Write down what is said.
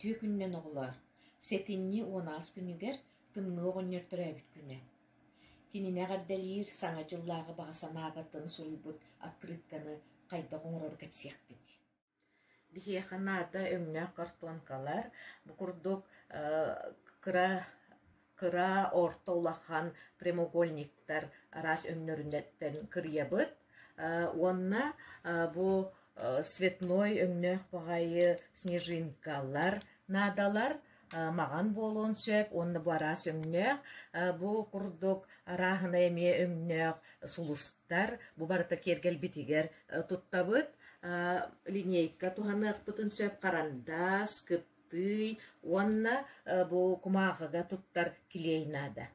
Үтү күннен оғылар. Сетинни 10 күнігер тынны оғыннертір әбіт күні. Тиніне ғардалир саңа жыллағы бағасанағы тын сұруйбыт открытканы қайда қоңырор кәпсек бет. Бихеханада өңнә картонкалар бұқұрдық кыра орта улахан прямоугольниктар арас өңнөрүннеттен кырьябыт. Онна бу светной өңнөх бағайы снежинкалар надалар маған болуын сөп, онны бу арас өңнөх, бу курдук арахына эме өңнөх сулустар, бу барыта кергел битигер туттабыт, линейка туханық бұтын сөп, карандас, кыпты, онна бу кумағыға туттар килейнада.